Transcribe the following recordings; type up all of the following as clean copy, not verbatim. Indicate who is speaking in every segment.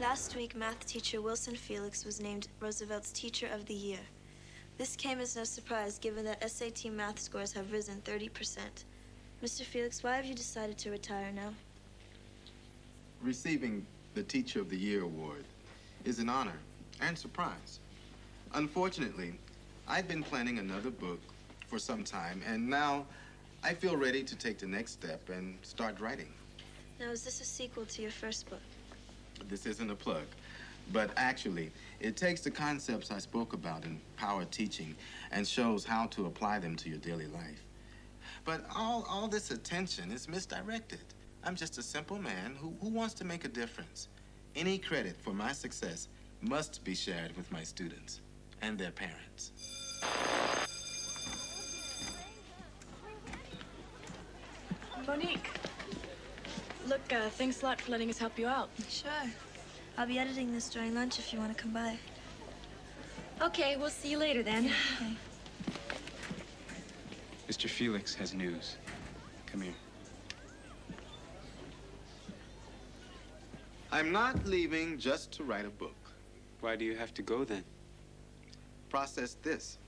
Speaker 1: Last week, math teacher Wilson Felix was named Roosevelt's Teacher of the Year. This came as no surprise, given that SAT math scores have risen 30%. Mr. Felix, why have you decided to retire now?
Speaker 2: Receiving the Teacher of the Year award is an honor and surprise. Unfortunately, I've been planning another book for some time, and now I feel ready to take the next step and start writing.
Speaker 1: Now, is this a sequel to your first book?
Speaker 2: This isn't a plug, but actually, it takes the concepts I spoke about in Power Teaching and shows how to apply them to your daily life. But all this attention is misdirected. I'm just a simple man who wants to make a difference. Any credit for my success must be shared with my students and their parents.
Speaker 3: Monique. Look, thanks a lot for letting us help you out.
Speaker 1: Sure. I'll be editing this during lunch if you want to come by.
Speaker 4: Okay, we'll see you later then.
Speaker 1: Okay.
Speaker 5: Mr. Felix has news. Come here.
Speaker 2: I'm not leaving just to write a book.
Speaker 5: Why do you have to go then?
Speaker 2: Process this.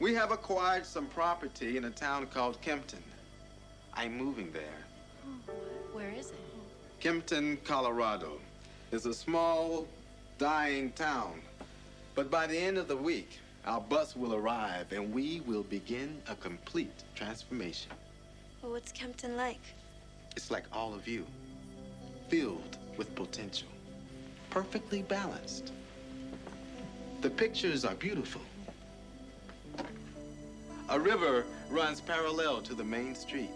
Speaker 2: We have acquired some property in a town called Kempton. I'm moving there.
Speaker 4: Where is it?
Speaker 2: Kempton, Colorado is a small, dying town. But by the end of the week, our bus will arrive and we will begin a complete transformation.
Speaker 1: Well, what's Kempton like?
Speaker 2: It's like all of you, filled with potential, perfectly balanced. The pictures are beautiful. A river runs parallel to the main street.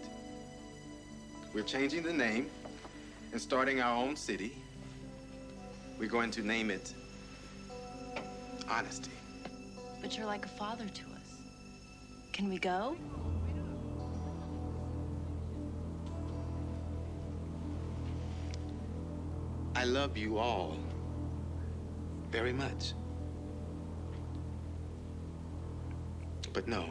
Speaker 2: We're changing the name and starting our own city. We're going to name it Honesty.
Speaker 4: But you're like a father to us. Can we go?
Speaker 2: I love you all very much. But no.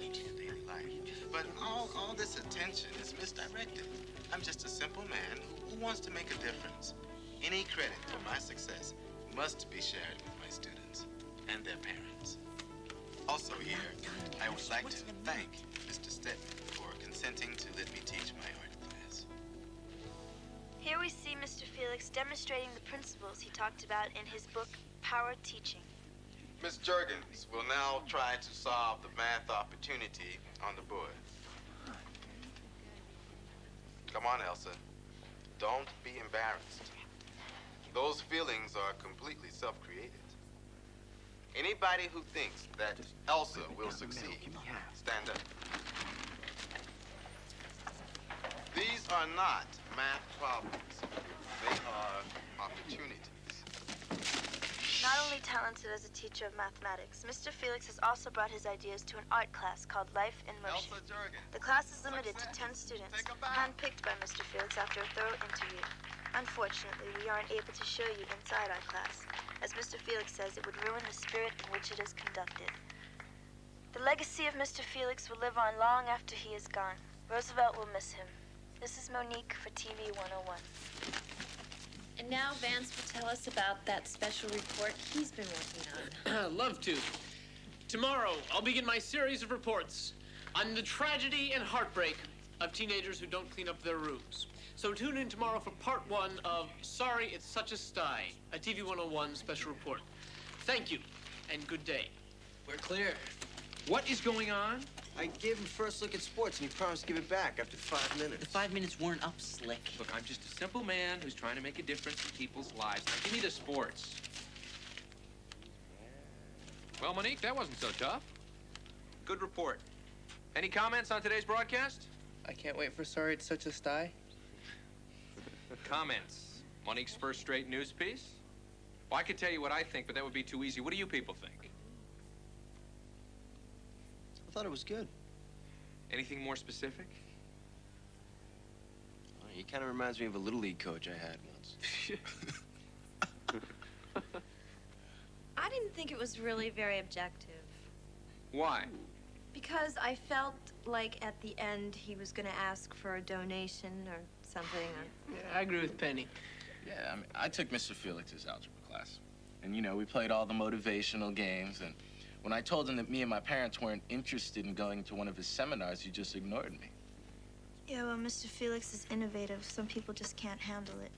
Speaker 2: To your daily life. But all this attention is misdirected. I'm just a simple man who wants to make a difference. Any credit for my success must be shared with my students and their parents. Also here, I would like to thank Mr. Stedman for consenting to let me teach my art class.
Speaker 1: Here we see Mr. Felix demonstrating the principles he talked about in his book, Power Teaching.
Speaker 2: Ms. Juergens will now try to solve the math opportunity on the board. Come on, Elsa. Don't be embarrassed. Those feelings are completely self-created. Anybody who thinks that Elsa will succeed, stand up. These are not math problems. They are opportunities.
Speaker 1: Not only talented as a teacher of mathematics, Mr. Felix has also brought his ideas to an art class called Life in Motion. The class is limited to 10 students, handpicked by Mr. Felix after a thorough interview. Unfortunately, we aren't able to show you inside our class. As Mr. Felix says, it would ruin the spirit in which it is conducted. The legacy of Mr. Felix will live on long after he is gone. Roosevelt will miss him. This is Monique for TV101.
Speaker 4: And now Vance will tell us about that special report he's been working on.
Speaker 6: Love to. Tomorrow, I'll begin my series of reports. on the tragedy and heartbreak of teenagers who don't clean up their rooms. So tune in tomorrow for part 1 of Sorry It's Such a Sty, a TV101 special report. Thank you, and good day.
Speaker 7: We're clear.
Speaker 8: What is going on?
Speaker 7: I gave him first look at sports, and he promised to give it back after 5 minutes.
Speaker 9: The 5 minutes weren't up, Slick.
Speaker 8: Look, I'm just a simple man who's trying to make a difference in people's lives. Now, give me the sports. Well, Monique, that wasn't so tough. Good report. Any comments on today's broadcast?
Speaker 7: I can't wait for Sorry It's Such a Sty.
Speaker 8: Comments. Monique's first straight news piece? Well, I could tell you what I think, but that would be too easy. What do you people think?
Speaker 7: I thought it was good.
Speaker 8: Anything more specific?
Speaker 7: Well, he kind of reminds me of a Little League coach I had once.
Speaker 1: I didn't think it was really very objective.
Speaker 8: Why?
Speaker 1: Because I felt like at the end he was going to ask for a donation or something.
Speaker 6: Yeah, I agree with Penny.
Speaker 2: Yeah, I mean, I took Mr. Felix's algebra class. And, you know, we played all the motivational games. And when I told him that me and my parents weren't interested in going to one of his seminars, he just ignored me.
Speaker 1: Yeah, well, Mr. Felix is innovative. Some people just can't handle it.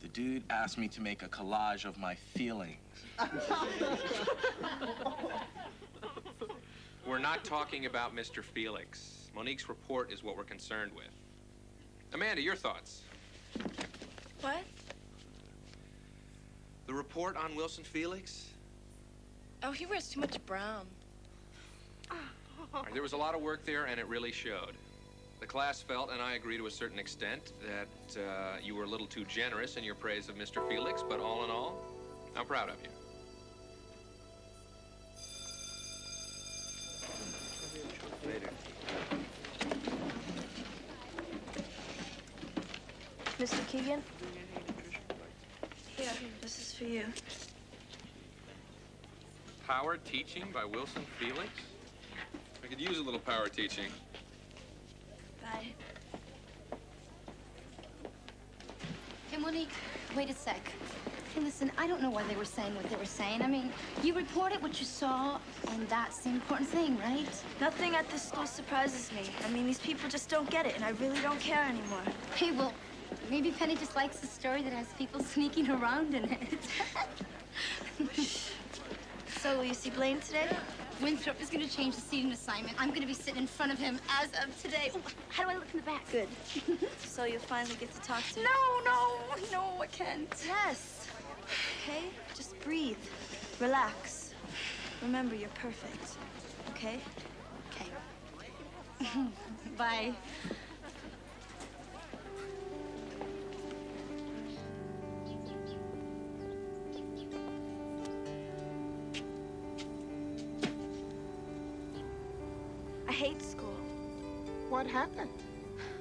Speaker 2: The dude asked me to make a collage of my feelings.
Speaker 8: We're not talking about Mr. Felix. Monique's report is what we're concerned with. Amanda, your thoughts?
Speaker 3: What?
Speaker 8: The report on Wilson Felix?
Speaker 3: Oh, he wears too much brown.
Speaker 8: All right, there was a lot of work there, and it really showed. The class felt, and I agree to a certain extent, that you were a little too generous in your praise of Mr. Felix, but all in all, I'm proud of you.
Speaker 7: Later.
Speaker 1: Mr. Keegan? Here, this is for you.
Speaker 8: Power teaching by Wilson Felix? I could use a little power teaching.
Speaker 1: Bye.
Speaker 10: Hey, Monique, wait a sec. Hey, listen, I don't know why they were saying what they were saying. I mean, you reported what you saw, and that's the important thing, right?
Speaker 1: Nothing at this school surprises me. I mean, these people just don't get it, and I really don't care anymore.
Speaker 10: Hey, well, maybe Penny just likes the story that has people sneaking around in it.
Speaker 1: So, will you see Blaine today?
Speaker 10: Winthrop is going to change the seating assignment. I'm going to be sitting in front of him as of today. Oh, how do I look in the back?
Speaker 1: Good. So you'll finally get to talk to him?
Speaker 10: No, I can't.
Speaker 1: Yes. Okay? Just breathe. Relax. Remember, you're perfect. Okay?
Speaker 10: Okay. Bye.
Speaker 1: I hate school.
Speaker 11: What happened?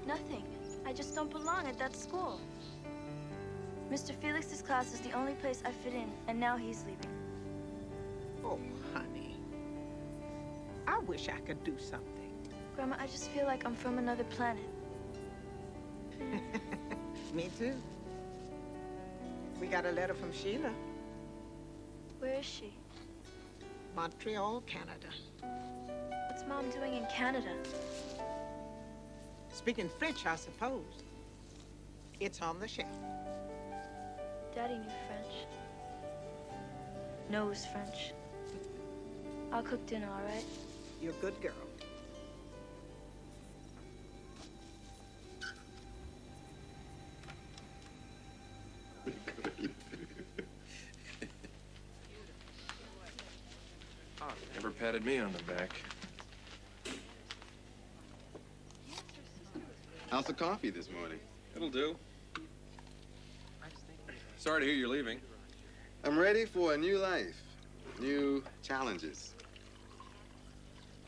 Speaker 1: Nothing. I just don't belong at that school. Mr. Felix's class is the only place I fit in, and now he's leaving.
Speaker 11: Oh, honey. I wish I could do something.
Speaker 1: Grandma, I just feel like I'm from another planet.
Speaker 11: Me too. We got a letter from Sheila.
Speaker 1: Where is she?
Speaker 11: Montreal, Canada.
Speaker 1: What's Mom doing in Canada?
Speaker 11: Speaking French, I suppose. It's on the shelf.
Speaker 1: Daddy knew French. Knows French. I'll cook dinner, all right?
Speaker 11: You're a good girl.
Speaker 5: Never patted me on the back.
Speaker 2: How's the coffee this morning?
Speaker 5: It'll do. Sorry to hear you're leaving.
Speaker 2: I'm ready for a new life, new challenges.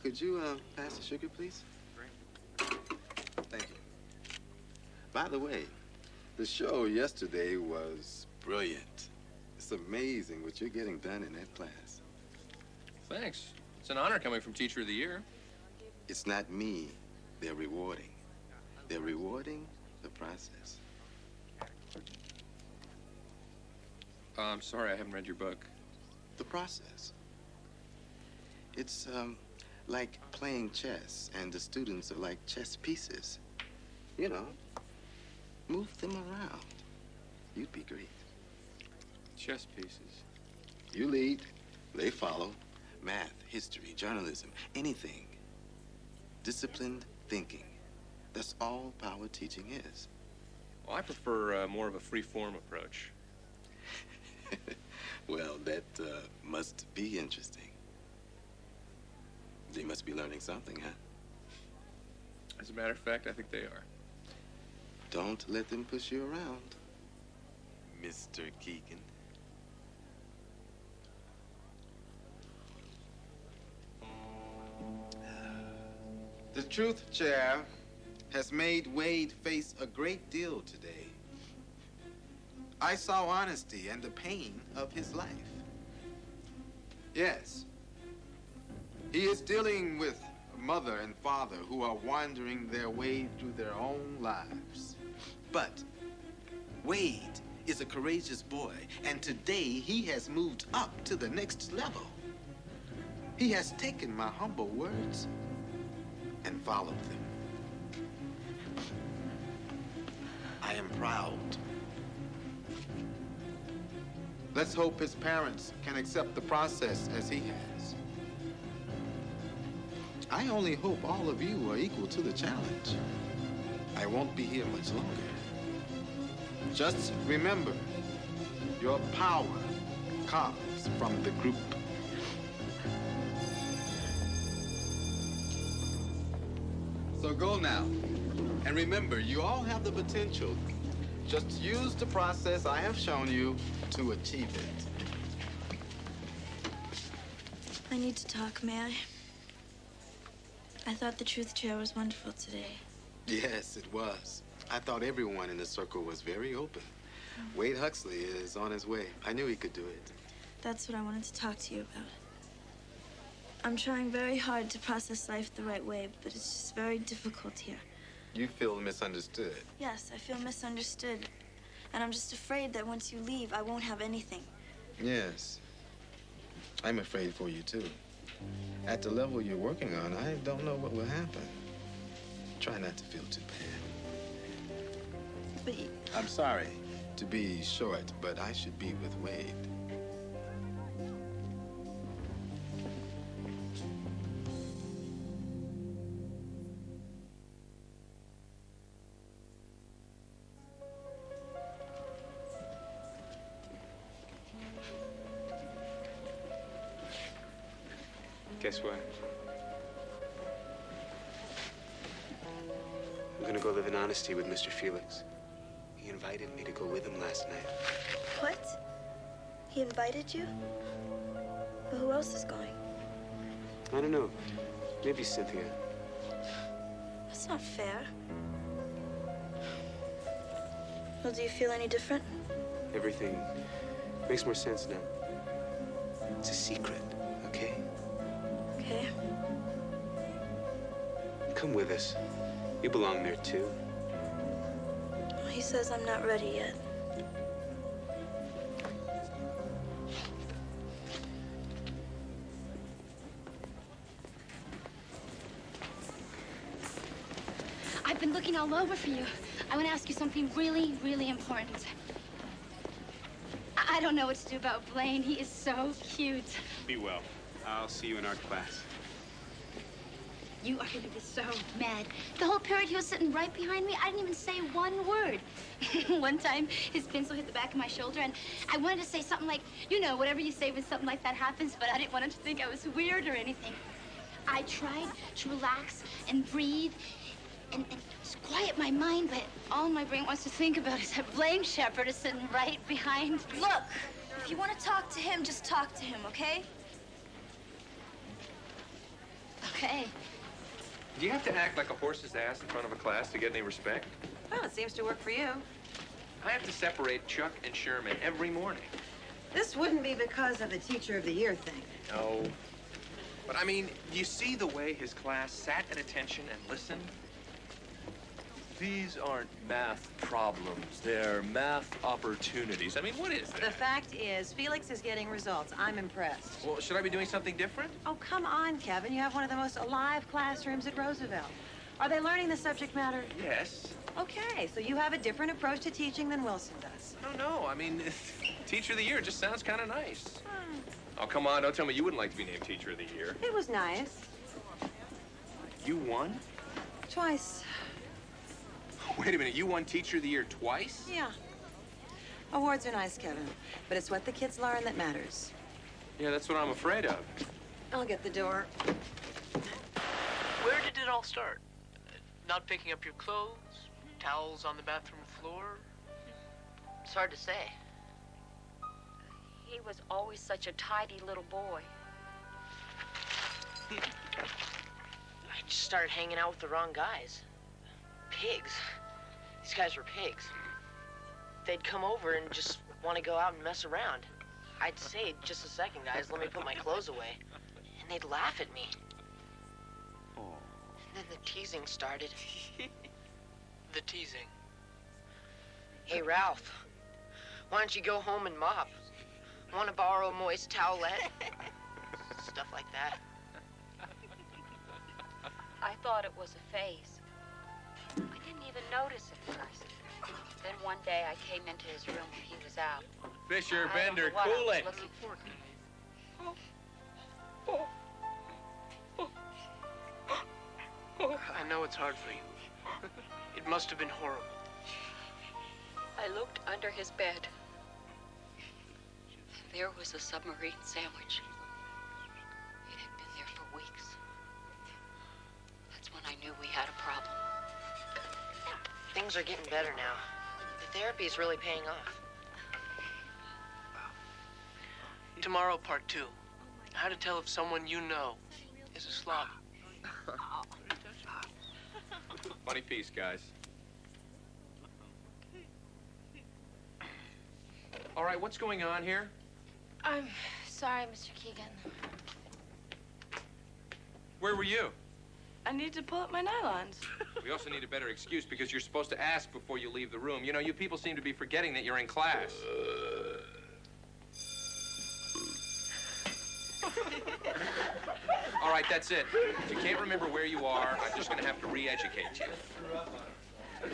Speaker 2: Could you pass the sugar, please? Thank you. By the way, the show yesterday was brilliant. It's amazing what you're getting done in that class.
Speaker 8: Thanks. It's an honor coming from Teacher of the Year.
Speaker 2: It's not me they're rewarding. They're rewarding the process.
Speaker 8: I'm sorry, I haven't read your book.
Speaker 2: The process. It's like playing chess, and the students are like chess pieces. You know, move them around. You'd be great.
Speaker 5: Chess pieces.
Speaker 2: You lead, they follow. Math, history, journalism, anything. Disciplined thinking. That's all power teaching is.
Speaker 5: Well, I prefer more of a free-form approach.
Speaker 2: Well, that must be interesting. They must be learning something, huh?
Speaker 5: As a matter of fact, I think they are.
Speaker 2: Don't let them push you around, Mr. Keegan. The truth chair has made Wade face a great deal today. I saw honesty and the pain of his life. Yes, he is dealing with a mother and father who are wandering their way through their own lives. But Wade is a courageous boy, and today he has moved up to the next level. He has taken my humble words and followed them. I am proud. Let's hope his parents can accept the process as he has. I only hope all of you are equal to the challenge. I won't be here much longer. Just remember, your power comes from the group. So go now. And remember, you all have the potential. Just use the process I have shown you to achieve it.
Speaker 1: I need to talk, may I? I thought the truth chair was wonderful today.
Speaker 2: Yes, it was. I thought everyone in the circle was very open. Wade Huxley is on his way. I knew he could do it.
Speaker 1: That's what I wanted to talk to you about. I'm trying very hard to process life the right way, but it's just very difficult here.
Speaker 2: You feel misunderstood.
Speaker 1: Yes, I feel misunderstood. And I'm just afraid that once you leave, I won't have anything.
Speaker 2: Yes. I'm afraid for you, too. At the level you're working on, I don't know what will happen. Try not to feel too bad.
Speaker 1: But
Speaker 2: I'm sorry to be short, but I should be with Wade.
Speaker 12: Guess what? I'm gonna go live in honesty with Mr. Felix. He invited me to go with him last night.
Speaker 1: what? He invited you? But who else is going?
Speaker 12: I don't know. Maybe Cynthia.
Speaker 1: That's not fair. Well, do you feel any different?
Speaker 12: Everything makes more sense now. It's a secret, okay?
Speaker 1: Okay.
Speaker 12: Come with us. You belong there, too.
Speaker 1: Well, he says I'm not ready yet.
Speaker 10: I've been looking all over for you. I want to ask you something really, really important. I don't know what to do about Blaine. He is so cute.
Speaker 12: Be well. I'll see you in art class.
Speaker 10: You are going to be so mad. The whole period he was sitting right behind me, I didn't even say one word. One time, his pencil hit the back of my shoulder, and I wanted to say something like, you know, whatever you say when something like that happens, but I didn't want him to think I was weird or anything. I tried to relax and breathe and just quiet my mind, but all my brain wants to think about is that Blaine Shepherd is sitting right behind.
Speaker 1: Look, if you want to talk to him, just talk to him, okay?
Speaker 10: Okay.
Speaker 8: Do you have to act like a horse's ass in front of a class to get any respect?
Speaker 13: Well, it seems to work for you.
Speaker 8: I have to separate Chuck and Sherman every morning.
Speaker 13: This wouldn't be because of the Teacher of the Year thing.
Speaker 8: No. But I mean, you see the way his class sat at attention and listened?
Speaker 14: these aren't math problems. They're math opportunities. I mean, what is
Speaker 13: The
Speaker 14: that?
Speaker 13: fact is, Felix is getting results. I'm impressed.
Speaker 14: Well, should I be doing something different?
Speaker 13: Oh, come on, Kevin. You have one of the most alive classrooms at Roosevelt. Are they learning the subject matter?
Speaker 14: Yes.
Speaker 13: Okay, so you have a different approach to teaching than Wilson does.
Speaker 14: No. I mean, Teacher of the Year just sounds kind of nice. Oh, come on. Don't tell me you wouldn't like to be named Teacher of the Year.
Speaker 13: It was nice.
Speaker 14: You won?
Speaker 13: Twice.
Speaker 14: Wait a minute. You won Teacher of the Year twice?
Speaker 13: Yeah. Awards are nice, Kevin, but it's what the kids learn that matters.
Speaker 14: Yeah, that's what I'm afraid of.
Speaker 13: I'll get the door.
Speaker 6: Where did it all start? Not picking up your clothes? Towels on the bathroom floor?
Speaker 15: It's hard to say. He was always such a tidy little boy. I just started hanging out with the wrong guys. Pigs. These guys were pigs. They'd come over and just want to go out and mess around. I'd say, just a second, guys, let me put my clothes away. And they'd laugh at me.
Speaker 14: Oh.
Speaker 15: And then the teasing started.
Speaker 6: The teasing.
Speaker 15: Hey, Ralph, why don't you go home and mop? Want to borrow a moist towelette? Stuff like that. I thought it was a phase. I didn't even notice at first. Then one day I came into his room when he was out.
Speaker 14: Fisher,
Speaker 15: I don't know
Speaker 14: Bender,
Speaker 15: what I
Speaker 14: cool
Speaker 15: was
Speaker 14: it.
Speaker 15: looking for.
Speaker 6: I know it's hard for you. It must have been horrible.
Speaker 15: I looked under his bed. There was a submarine sandwich. It had been there for weeks. That's when I knew we had a problem. Things are getting better now. The therapy is really paying off.
Speaker 6: Tomorrow, part 2. How to tell if someone you know is a slob.
Speaker 8: Funny piece, guys. All right, what's going on here?
Speaker 4: I'm sorry, Mr. Keegan.
Speaker 8: Where were you?
Speaker 3: I need to pull up my nylons.
Speaker 8: We also need a better excuse because you're supposed to ask before you leave the room. You know, you people seem to be forgetting that you're in class. All right, that's it. If you can't remember where you are, I'm just going to have to re-educate you.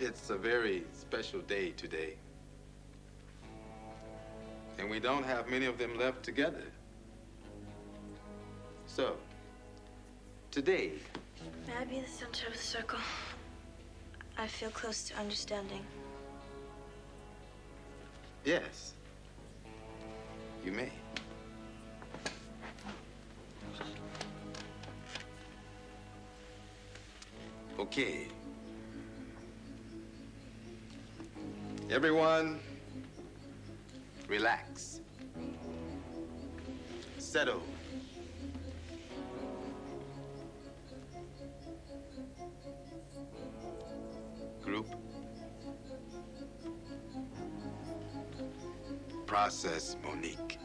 Speaker 2: It's a very special day today. And we don't have many of them left together. So, today,
Speaker 1: May I be the center of the circle? I feel close to understanding.
Speaker 2: yes, you may. Okay. Everyone, relax. Settle. Group. Process, Monique.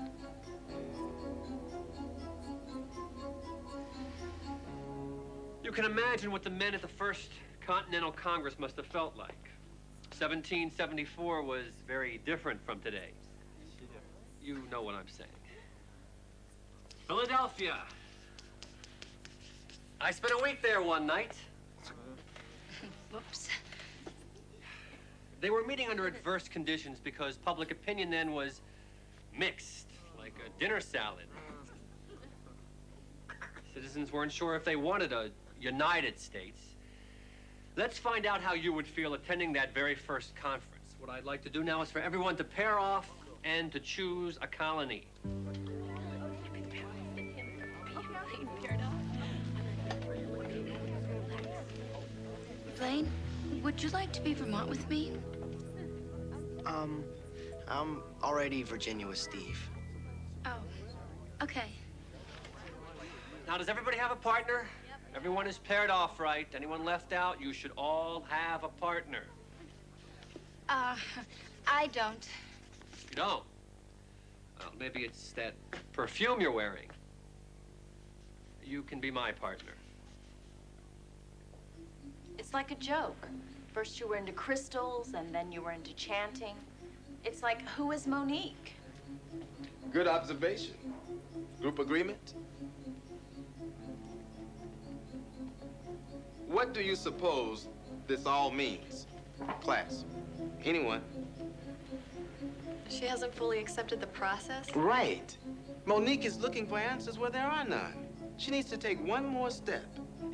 Speaker 16: You can imagine what the men at the First Continental Congress must have felt like. 1774 was very different from today. You know what I'm saying. Philadelphia. I spent a week there one night.
Speaker 15: Whoops.
Speaker 16: They were meeting under adverse conditions because public opinion then was mixed, like a dinner salad. Citizens weren't sure if they wanted a United States. Let's find out how you would feel attending that very first conference. What I'd like to do now is for everyone to pair off and to choose a colony.
Speaker 10: Blaine, would you like to be Vermont with me?
Speaker 7: I'm already Virginia with Steve.
Speaker 10: Oh, okay.
Speaker 16: Now, does everybody have a partner? Everyone is paired off, right? Anyone left out? You should all have a partner.
Speaker 10: I don't.
Speaker 16: You don't? Well, maybe it's that perfume you're wearing. You can be my partner.
Speaker 17: It's like a joke. First you were into crystals, and then you were into chanting. It's like, who is Monique?
Speaker 2: Good observation. Group agreement? What do you suppose this all means? Class. Anyone?
Speaker 3: She hasn't fully accepted the process?
Speaker 2: Right. Monique is looking for answers where there are none. She needs to take one more step,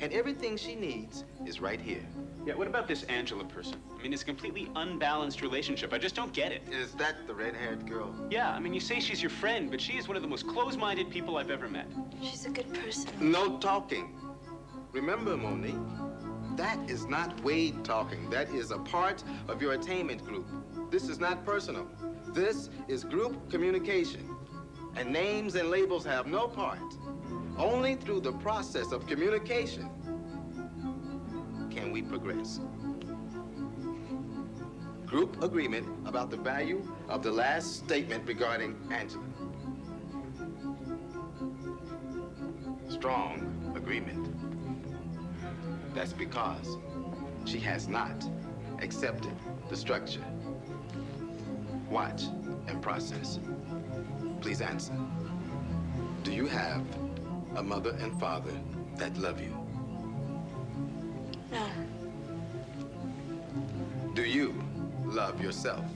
Speaker 2: and everything she needs is right here.
Speaker 18: Yeah, what about this Angela person? I mean, it's a completely unbalanced relationship. I just don't get it.
Speaker 2: Is that the red-haired girl?
Speaker 18: Yeah, I mean, you say she's your friend, but she is one of the most close-minded people I've ever met.
Speaker 1: She's a good person.
Speaker 2: No talking. Remember, Monique, that is not Wade talking. That is a part of your attainment group. This is not personal. This is group communication. And names and labels have no part. Only through the process of communication can we progress. Group agreement about the value of the last statement regarding Angela. Strong agreement. That's because she has not accepted the structure. Watch and process. Please answer. Do you have a mother and father that love you?
Speaker 1: No.
Speaker 2: Do you love yourself?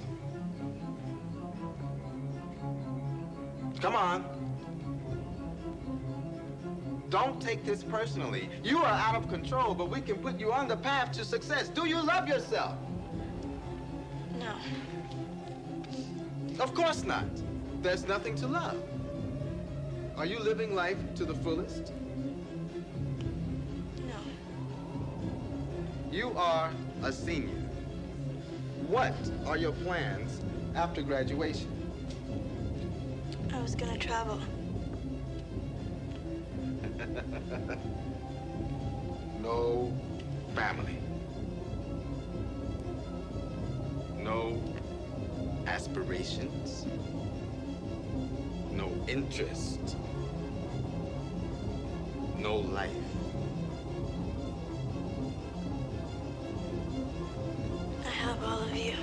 Speaker 2: Come on. Don't take this personally. You are out of control, but we can put you on the path to success. Do you love yourself?
Speaker 1: No.
Speaker 2: Of course not. There's nothing to love. Are you living life to the fullest?
Speaker 1: No.
Speaker 2: You are a senior. What are your plans after graduation?
Speaker 1: I was gonna travel.
Speaker 2: No family. No aspirations. No interest. No life.
Speaker 1: I have all of you.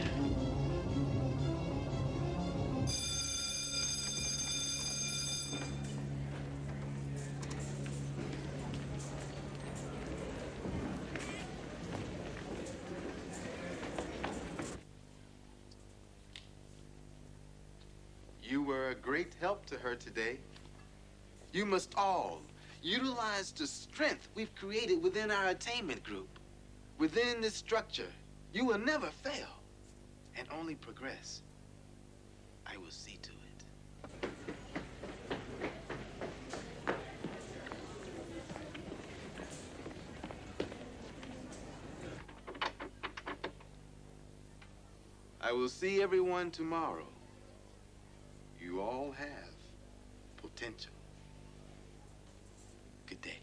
Speaker 2: You were a great help to her today. You must all utilize the strength we've created within our attainment group. Within this structure, you will never fail and only progress. I will see to it. I will see everyone tomorrow. You all have potential. Good day.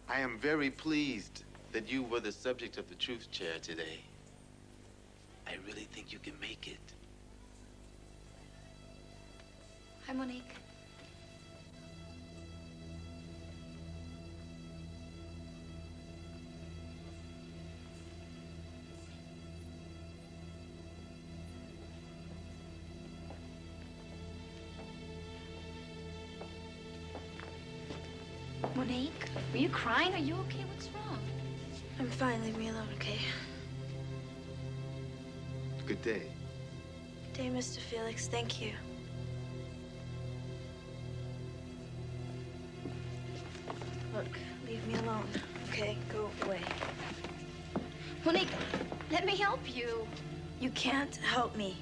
Speaker 2: I am very pleased that you were the subject of the truth chair today. I really think you can make it.
Speaker 10: Hi, Monique. Monique, were you crying? Are you okay? What's wrong?
Speaker 1: I'm fine. Leave me alone, okay?
Speaker 2: Good day.
Speaker 1: Good day, Mr. Felix. Thank you. Look, leave me alone, okay? Go away.
Speaker 10: Monique, let me help you.
Speaker 1: You can't help me.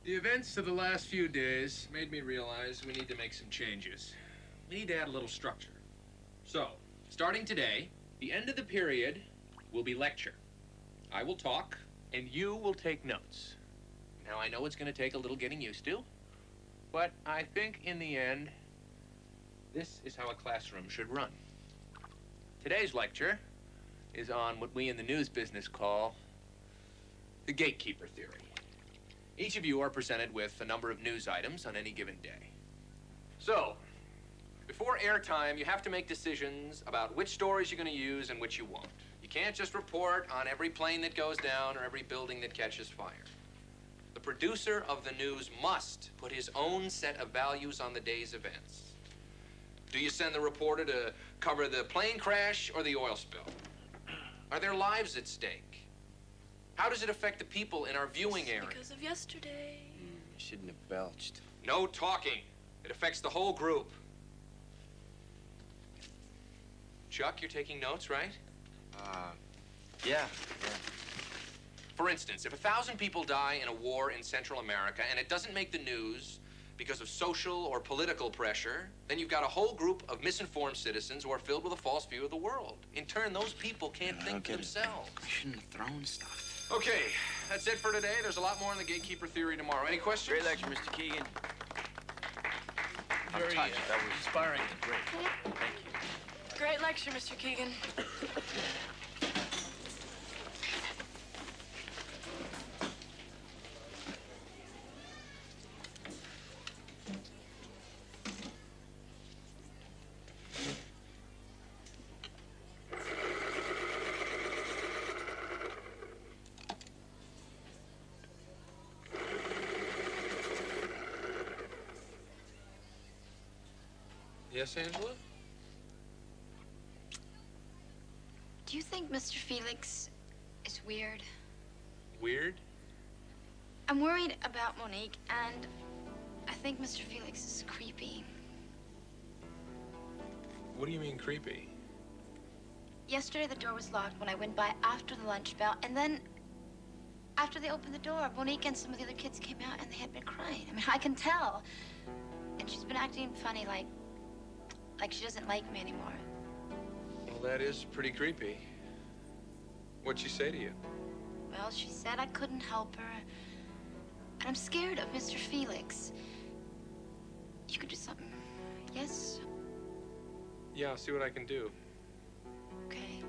Speaker 8: The events of the last few days made me realize we need to make some changes. We need to add a little structure. So, starting today, the end of the period will be lecture. I will talk, and you will take notes. Now, I know it's going to take a little getting used to, But I think in the end, this is how a classroom should run. Today's lecture is on what we in the news business call the gatekeeper theory. Each of you are presented with a number of news items on any given day. So, before airtime, you have to make decisions about which stories you're going to use and which you won't. You can't just report on every plane that goes down or every building that catches fire. The producer of the news must put his own set of values on the day's events. Do you send the reporter to cover the plane crash or the oil spill? Are there lives at stake? How does it affect the people in our viewing area?
Speaker 3: Because of yesterday.
Speaker 7: You shouldn't have belched.
Speaker 8: No talking. It affects the whole group. Chuck, you're taking notes, right?
Speaker 7: Yeah.
Speaker 8: For instance, if 1,000 people die in a war in Central America and it doesn't make the news because of social or political pressure, then you've got a whole group of misinformed citizens who are filled with a false view of the world. In turn, those people can't think for themselves.
Speaker 7: I shouldn't have thrown stuff.
Speaker 8: Okay, that's it for today. There's a lot more on the gatekeeper theory tomorrow. Any questions?
Speaker 7: Great lecture, Mr. Keegan.
Speaker 6: Very
Speaker 7: touched. That was
Speaker 6: inspiring.
Speaker 7: Great. Thank you.
Speaker 3: Great lecture, Mr. Keegan.
Speaker 8: Yes, Angela?
Speaker 10: Do you think Mr. Felix is weird?
Speaker 8: Weird?
Speaker 10: I'm worried about Monique, and I think Mr. Felix is creepy.
Speaker 8: What do you mean creepy?
Speaker 10: Yesterday, the door was locked when I went by after the lunch bell, and then after they opened the door, Monique and some of the other kids came out, and they had been crying. I mean, I can tell. And she's been acting funny, like she doesn't like me anymore.
Speaker 8: Well, that is pretty creepy. What'd she say to you?
Speaker 10: Well, she said I couldn't help her. And I'm scared of Mr. Felix. You could do something. Yes?
Speaker 8: Yeah, I'll see what I can do.
Speaker 10: Okay.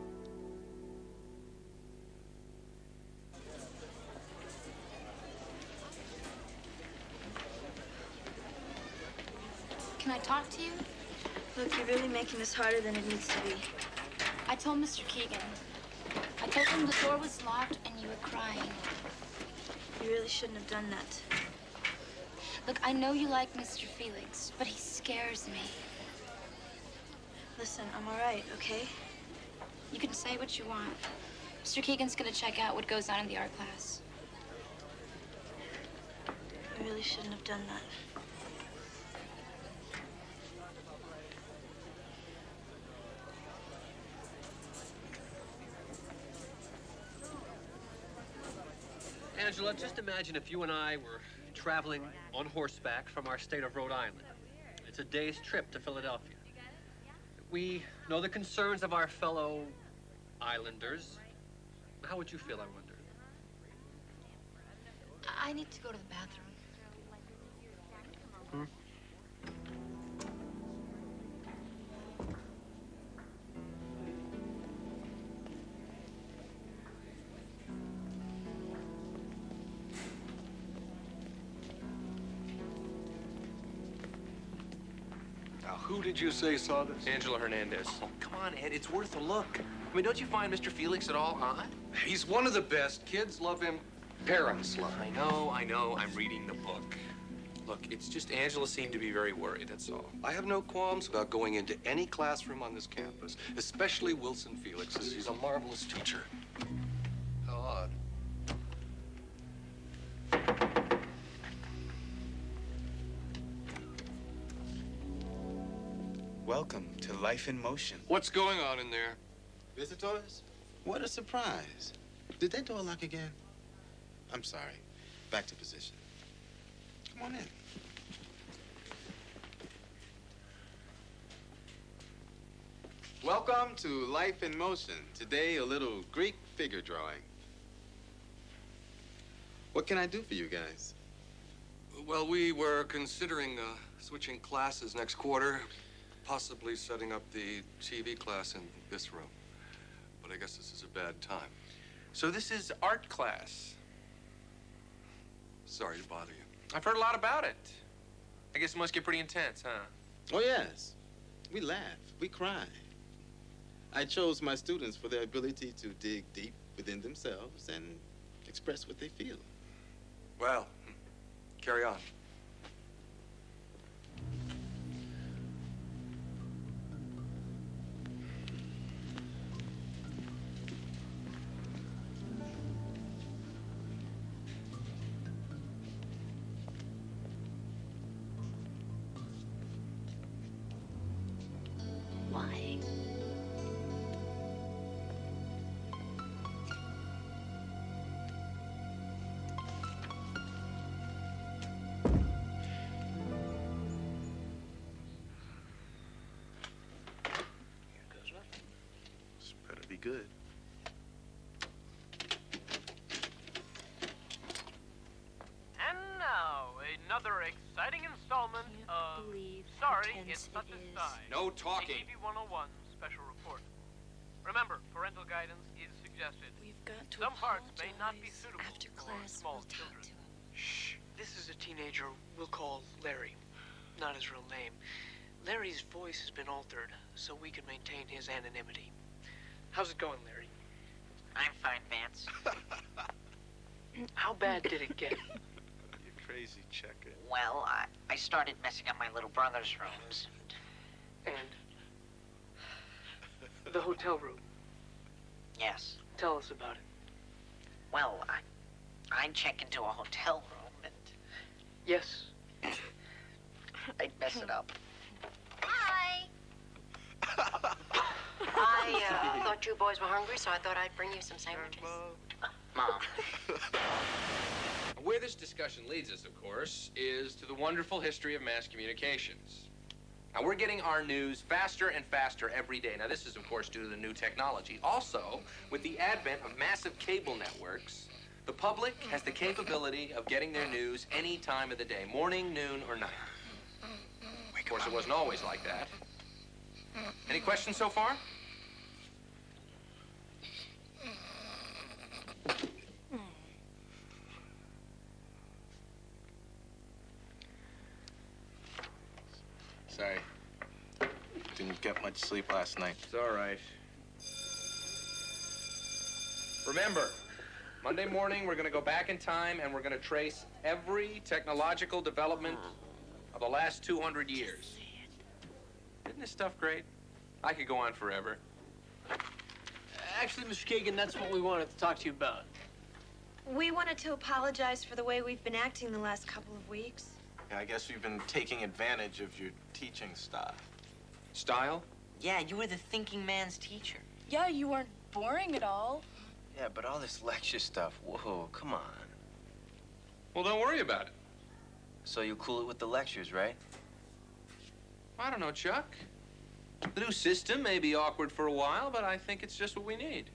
Speaker 10: Can I talk to you?
Speaker 1: Look, you're really making this harder than it needs to be.
Speaker 10: I told Mr. Keegan. I told him the door was locked and you were crying.
Speaker 1: You really shouldn't have done that.
Speaker 10: Look, I know you like Mr. Felix, but he scares me.
Speaker 1: Listen, I'm all right, okay?
Speaker 10: You can say what you want. Mr. Keegan's gonna check out what goes on in the art class.
Speaker 1: You really shouldn't have done that.
Speaker 16: Angela, just imagine if you and I were traveling on horseback from our state of Rhode Island. It's a day's trip to Philadelphia. We know the concerns of our fellow islanders. How would you feel, I wonder?
Speaker 10: I need to go to the bathroom.
Speaker 19: Who did you say saw this?
Speaker 8: Angela Hernandez. Oh, come on, Ed. It's worth a look. I mean, don't you find Mr. Felix at all odd?
Speaker 19: He's one of the best. Kids love him. Parents love him.
Speaker 8: I know. I'm reading the book. Look, it's just Angela seemed to be very worried, that's all.
Speaker 19: I have no qualms about going into any classroom on this campus, especially Wilson Felix's. He's a marvelous teacher. How odd.
Speaker 2: Welcome to Life in Motion.
Speaker 19: What's going on in there?
Speaker 2: Visitors? What a surprise. Did that door lock again? I'm sorry. Back to position. Come on in. Welcome to Life in Motion. Today, a little Greek figure drawing. What can I do for you guys?
Speaker 19: Well, we were considering switching classes next quarter, possibly setting up the TV class in this room. But I guess this is a bad time.
Speaker 8: So this is art class.
Speaker 19: Sorry to bother you.
Speaker 8: I've heard a lot about it. I guess it must get pretty intense, huh?
Speaker 2: Oh, yes. We laugh. We cry. I chose my students for their ability to dig deep within themselves and express what they feel.
Speaker 19: Well, carry on.
Speaker 10: Why?
Speaker 12: This better be good.
Speaker 6: And now, another exciting installment of Sorry, It's Such a Sigh.
Speaker 8: No talking.
Speaker 6: A TV101 special report. Remember, parental guidance is suggested.
Speaker 3: We've got to
Speaker 6: Some parts may not be suitable
Speaker 3: After
Speaker 6: for
Speaker 3: class,
Speaker 6: small
Speaker 3: we'll
Speaker 6: children.
Speaker 3: talk to him.
Speaker 6: Shh. This is a teenager we'll call Larry. Not his real name. Larry's voice has been altered so we can maintain his anonymity. How's it going, Larry?
Speaker 15: I'm fine, Vance.
Speaker 6: How bad did it get?
Speaker 12: You crazy checker.
Speaker 15: Well, I started messing up my little brother's rooms.
Speaker 6: And the hotel room.
Speaker 15: Yes.
Speaker 6: Tell us about it.
Speaker 15: Well, I'd check into a hotel room and
Speaker 6: Yes.
Speaker 15: I'd mess it up.
Speaker 10: Hi. I thought you boys were hungry, so I thought I'd bring you some sandwiches.
Speaker 15: Mom.
Speaker 8: Where this discussion leads us, of course, is to the wonderful history of mass communications. Now, we're getting our news faster and faster every day. Now, this is, of course, due to the new technology. Also, with the advent of massive cable networks, the public has the capability of getting their news any time of the day, morning, noon, or night. Of course, it wasn't always like that. Any questions so far?
Speaker 12: Sorry. Didn't get much sleep last night.
Speaker 8: It's all right. Remember, Monday morning, we're going to go back in time and we're going to trace every technological development of the last 200 years. Isn't this stuff great? I could go on forever.
Speaker 6: Actually, Mr. Kagan, that's what we wanted to talk to you about.
Speaker 1: We wanted to apologize for the way we've been acting the last couple of weeks.
Speaker 12: Yeah, I guess we've been taking advantage of your teaching style.
Speaker 8: Style?
Speaker 15: Yeah, you were the thinking man's teacher.
Speaker 3: Yeah, you weren't boring at all.
Speaker 7: Yeah, but all this lecture stuff, whoa, come on.
Speaker 8: Well, don't worry about it.
Speaker 7: So you cool it with the lectures, right?
Speaker 8: I don't know, Chuck. The new system may be awkward for a while, but I think it's just what we need.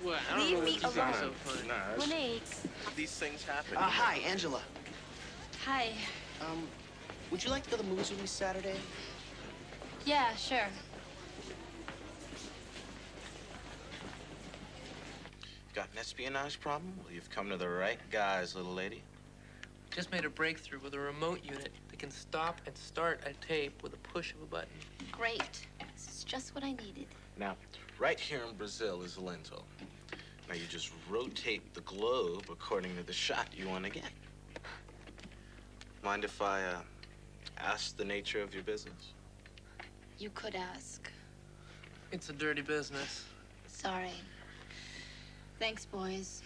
Speaker 6: Well, I don't
Speaker 1: Leave
Speaker 6: know
Speaker 1: me
Speaker 6: what you guys
Speaker 1: alone.
Speaker 6: so funny.
Speaker 1: Monique.
Speaker 12: These things happen.
Speaker 9: Hi, Angela.
Speaker 1: Hi.
Speaker 9: Would you like to go to the movies with me Saturday?
Speaker 1: Yeah, sure.
Speaker 12: Got an espionage problem? Well, you've come to the right guys, little lady.
Speaker 6: Just made a breakthrough with a remote unit that can stop and start a tape with a push of a button.
Speaker 10: Great. This is just what I needed.
Speaker 12: Now, right here in Brazil is a lintel. Now, you just rotate the globe according to the shot you want to get. Mind if I ask the nature of your business?
Speaker 10: You could ask.
Speaker 6: It's a dirty business.
Speaker 10: Sorry. Thanks, boys.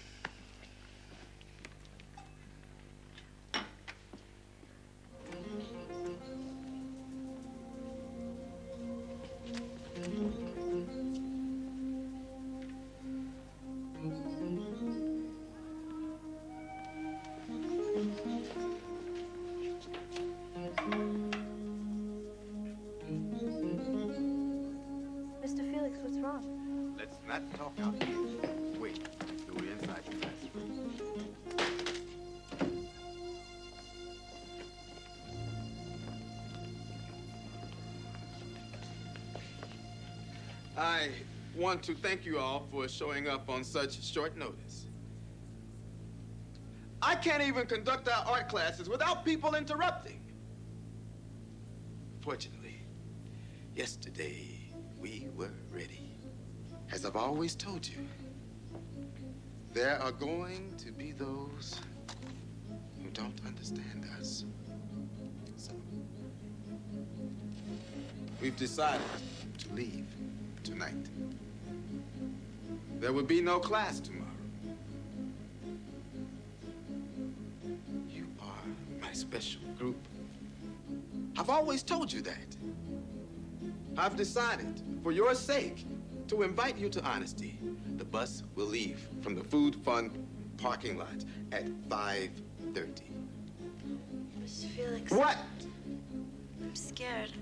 Speaker 2: not talk out here. Wait, till we're inside the classroom. I want to thank you all for showing up on such short notice. I can't even conduct our art classes without people interrupting. Fortunately, yesterday we were ready. As I've always told you, there are going to be those who don't understand us. So, we've decided to leave tonight. There will be no class tomorrow. You are my special group. I've always told you that. I've decided, for your sake, to invite you to honesty. The bus will leave from the Food Fund parking lot at 5:30.
Speaker 1: Miss Felix.
Speaker 2: What?
Speaker 1: I'm scared.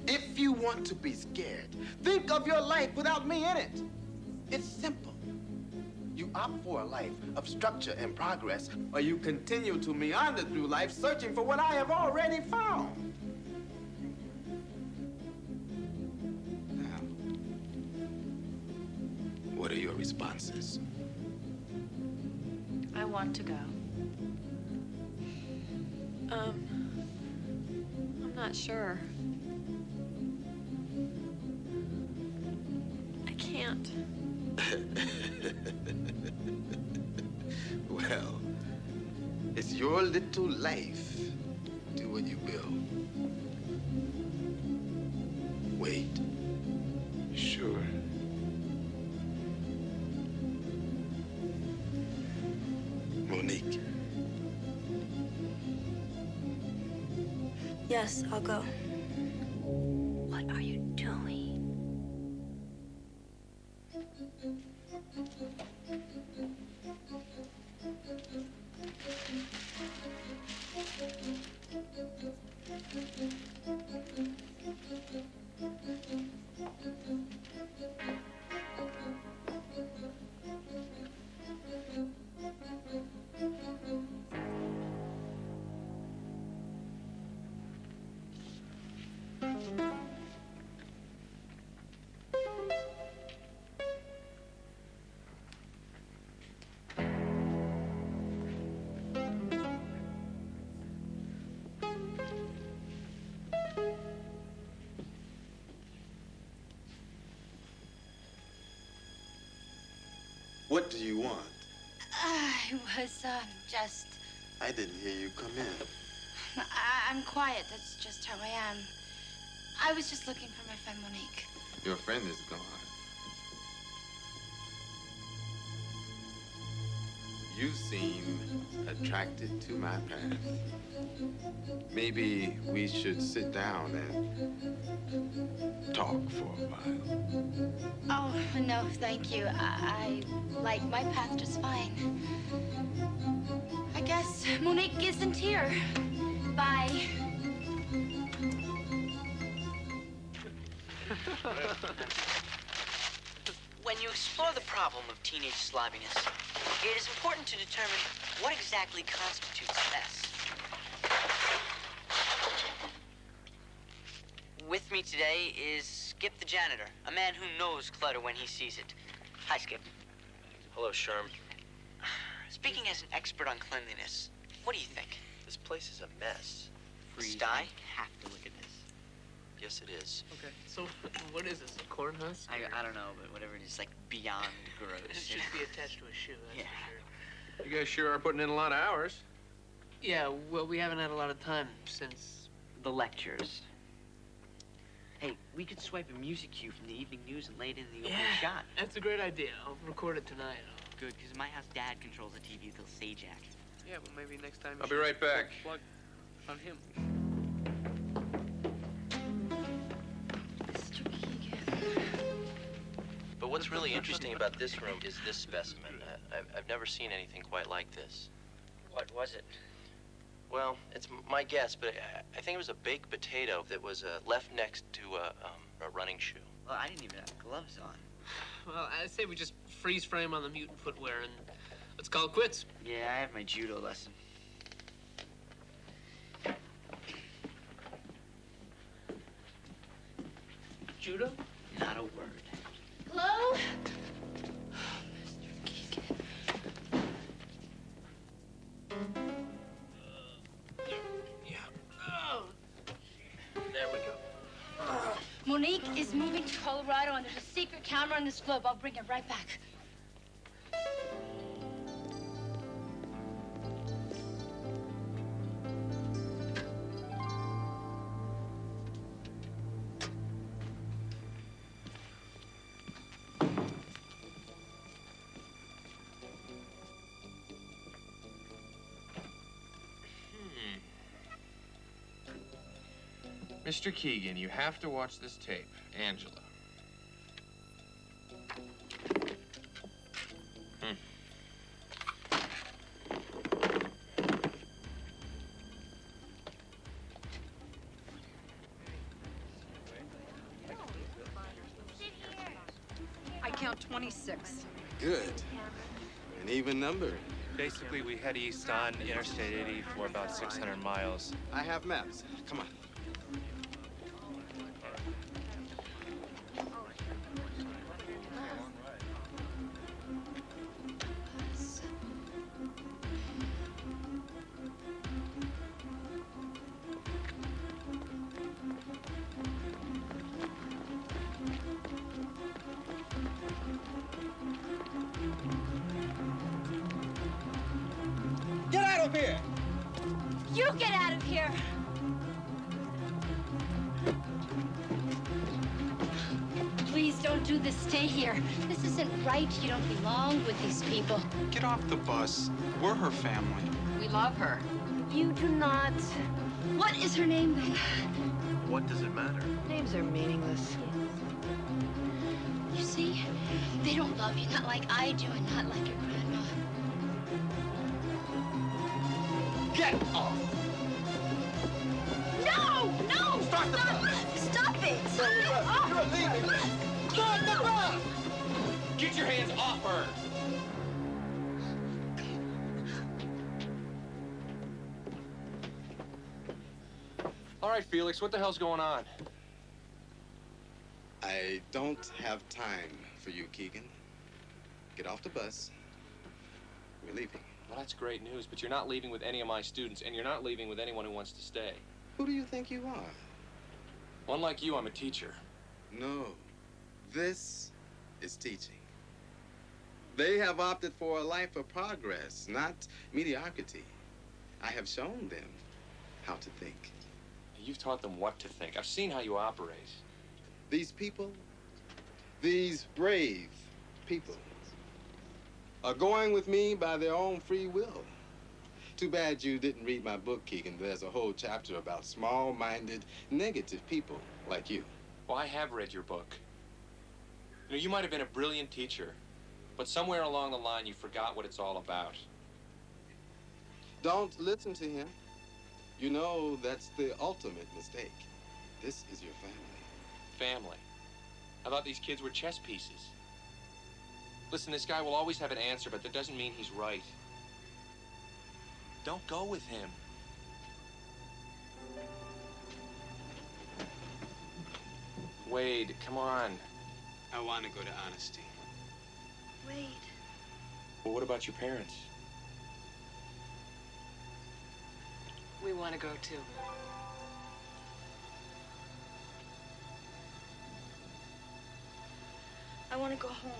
Speaker 2: If you want to be scared, think of your life without me in it. It's simple. You opt for a life of structure and progress, or you continue to meander through life searching for what I have already found. Now, what are your responses?
Speaker 17: I want to go.
Speaker 3: I'm not sure. I can't.
Speaker 2: Well, it's your little life. Do what you will. Wait. Sure. Monique.
Speaker 1: Yes, I'll go.
Speaker 10: What are you doing?
Speaker 2: What do you want?
Speaker 10: I was, just...
Speaker 2: I didn't hear you come in.
Speaker 10: I'm quiet. That's just how I am. I was just looking for my friend Monique.
Speaker 2: Your friend is gone. You seem attracted to my path. Maybe we should sit down and talk for a while.
Speaker 10: Oh, no, thank you. I like my path just fine. I guess Monique isn't here. Bye.
Speaker 15: When you explore the problem of teenage slobbiness, it is important to determine what exactly constitutes a mess. With me today is Skip the janitor, a man who knows clutter when he sees it. Hi, Skip.
Speaker 7: Hello, Sherm.
Speaker 15: Speaking as an expert on cleanliness, what do you think?
Speaker 7: This place is a mess.
Speaker 15: Sty?
Speaker 7: Have to look at this. Yes, it is.
Speaker 6: Okay, so what is this, a corn husk?
Speaker 15: I don't know, but whatever it is, like beyond gross.
Speaker 6: It should be attached to a shoe, that's for sure.
Speaker 14: You guys sure are putting in a lot of hours.
Speaker 6: Yeah, well, we haven't had a lot of time since
Speaker 15: the lectures. Hey, we could swipe a music cue from the evening news and lay it in the opening shot.
Speaker 6: That's a great idea. I'll record it tonight.
Speaker 15: Good, because my house, Dad controls the TV with the Sajak.
Speaker 6: Yeah, well, maybe next time.
Speaker 14: I'll be right back.
Speaker 6: Plug on him.
Speaker 7: But what's really interesting about this room is this specimen. I've never seen anything quite like this.
Speaker 15: What was it?
Speaker 7: Well, it's my guess, but I think it was a baked potato that was left next to a running shoe.
Speaker 15: Well, I didn't even have gloves on.
Speaker 6: Well, I say we just freeze frame on the mutant footwear and let's call it quits.
Speaker 9: Yeah, I have my judo lesson.
Speaker 6: Judo?
Speaker 9: Not a word.
Speaker 10: Hello?
Speaker 6: There we go.
Speaker 10: Monique is moving to Colorado, and there's a secret camera on this globe. I'll bring it right back.
Speaker 8: Mr. Keegan, you have to watch this tape. Angela.
Speaker 13: I count 26.
Speaker 2: Good. An even number.
Speaker 5: Basically, we head east on Interstate 80 for about 600 miles.
Speaker 2: I have maps. Come on.
Speaker 9: Get out of here!
Speaker 10: You get out of here! Please don't do this. Stay here. This isn't right. You don't belong with these people.
Speaker 18: Get off the bus. We're her family.
Speaker 13: We love her.
Speaker 10: You do not. What is her name, then?
Speaker 14: What does it matter?
Speaker 13: Names are meaningless.
Speaker 10: You see, they don't love you, not like I do, and not like your grandma.
Speaker 9: Get off!
Speaker 10: No! No! Stop it!
Speaker 9: You're leaving me! Start the bus!
Speaker 8: Get your hands off her! All right, Felix, what the hell's going on?
Speaker 2: I don't have time for you, Keegan. Get off the bus. We're leaving.
Speaker 8: Well, that's great news, but you're not leaving with any of my students, and you're not leaving with anyone who wants to stay.
Speaker 2: Who do you think you are?
Speaker 8: Unlike you, I'm a teacher.
Speaker 2: No. This is teaching. They have opted for a life of progress, not mediocrity. I have shown them how to think.
Speaker 8: You've taught them what to think. I've seen how you operate.
Speaker 2: These people, these brave people, are going with me by their own free will. Too bad you didn't read my book, Keegan. There's a whole chapter about small-minded, negative people like you.
Speaker 8: Well, I have read your book. You know, you might have been a brilliant teacher, but somewhere along the line you forgot what it's all about.
Speaker 2: Don't listen to him. You know that's the ultimate mistake. This is your family.
Speaker 8: Family? I thought these kids were chess pieces. Listen, this guy will always have an answer, but that doesn't mean he's right. Don't go with him. Wade, come on.
Speaker 18: I want to go to Honesty.
Speaker 1: Wade.
Speaker 8: Well, what about your parents?
Speaker 13: We want to go too.
Speaker 1: I want to go home.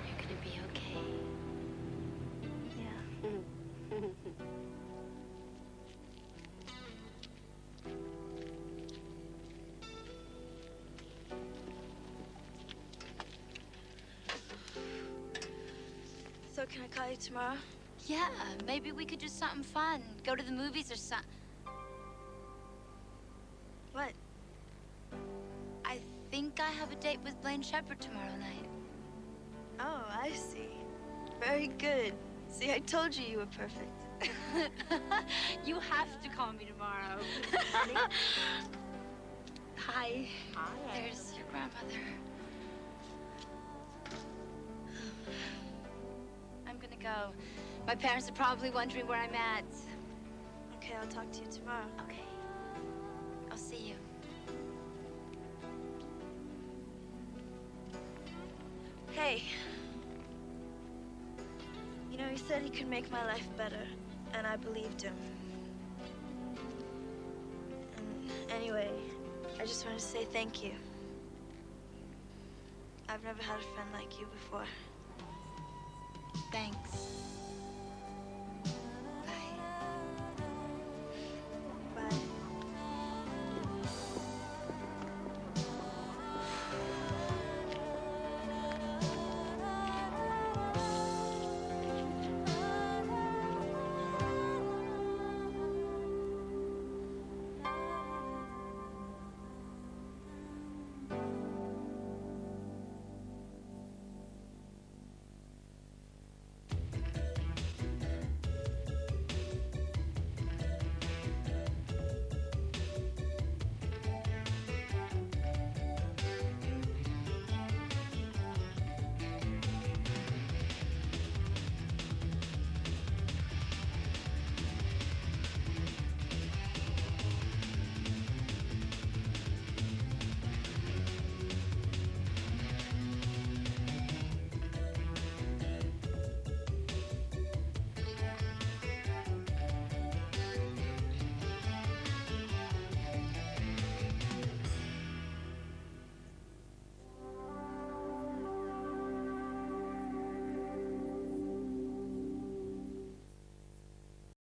Speaker 10: You're gonna be okay.
Speaker 1: Yeah. So can I call you tomorrow?
Speaker 10: Yeah, maybe we could do something fun. Go to the movies or something.
Speaker 1: What?
Speaker 10: I think think I have a date with Blaine Shepherd tomorrow night.
Speaker 1: Oh, I see. Very good. See, I told you you were perfect.
Speaker 10: You have to call me tomorrow. Hi.
Speaker 13: Hi.
Speaker 10: There's your grandmother. I'm gonna go. My parents are probably wondering where I'm at.
Speaker 1: Okay, I'll talk to you tomorrow.
Speaker 10: Okay. I'll see you.
Speaker 1: Hey. You know, he said he could make my life better, and I believed him. And anyway, I just wanted to say thank you. I've never had a friend like you before.
Speaker 10: Thanks.